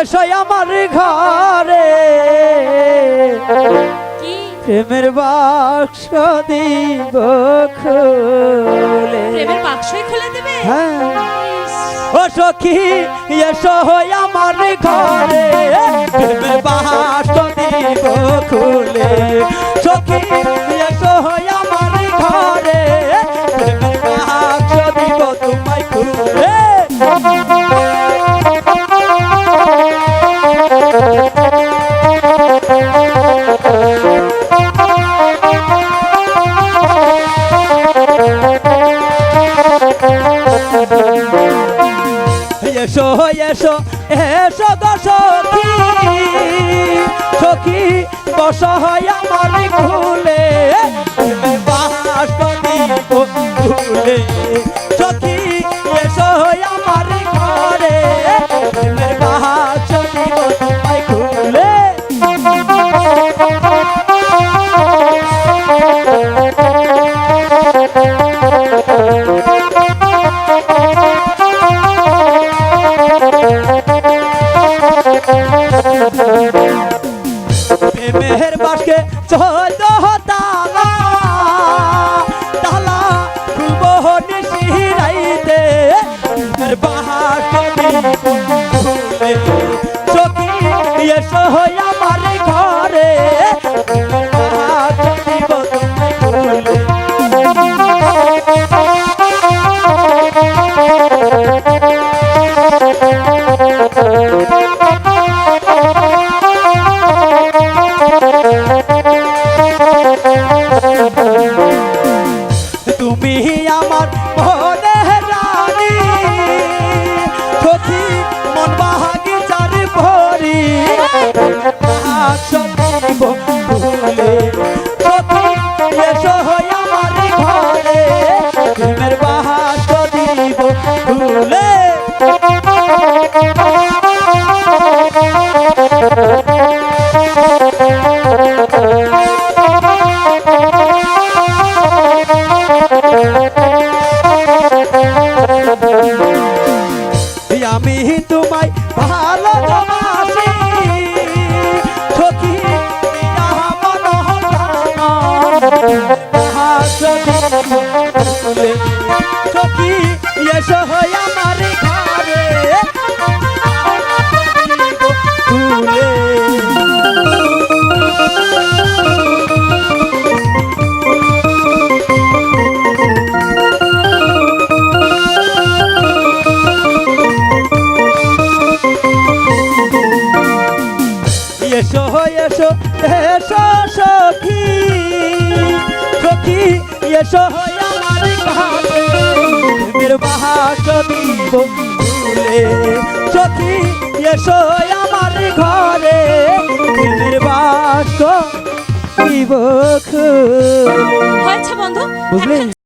এসো আমার ঘরে প্রেমের বাক্স দিব খুলে। প্রেমের বাক্সই খুলে দেবে? হ্যাঁ ও সখী এসো আমার ঘরে প্রেমের বাক্স দিব খুলে। সখী এসো আমার ঘরে প্রেমের বাক্স দিব তোমায় খুলে। এসো এসো এসো গো সখী সখী বস আমার খুলে বাস দিব খুলে। সখী এসো আমার ঘরে বাস দিব তোমায় খুলে। প্রেমের বাসকে চোদ্দ তালা তালা খুব নিশিরাইতে বাহাস খুলে। সখী এসো আমার ঘরে বাহাস দিব খুলে। তুমি আমার মনের রানী সখী মন বাগিচার ভরি ভুলে। সখী এসো আমার ঘরে প্রেমের বাহাস দিব ভুলে। আমি তোমায় ভালোবাসি সখী সখী এসো আমার ঘরে ভুলে। এসো এসো এসো সখী সখী এসো আমার ঘরে প্রেমের বাক্স দিব খুলে। সখী এসো আমার ঘরে প্রেমের বাক্স দিব খুলে। হয়েছে বন্ধু, বুঝলেন?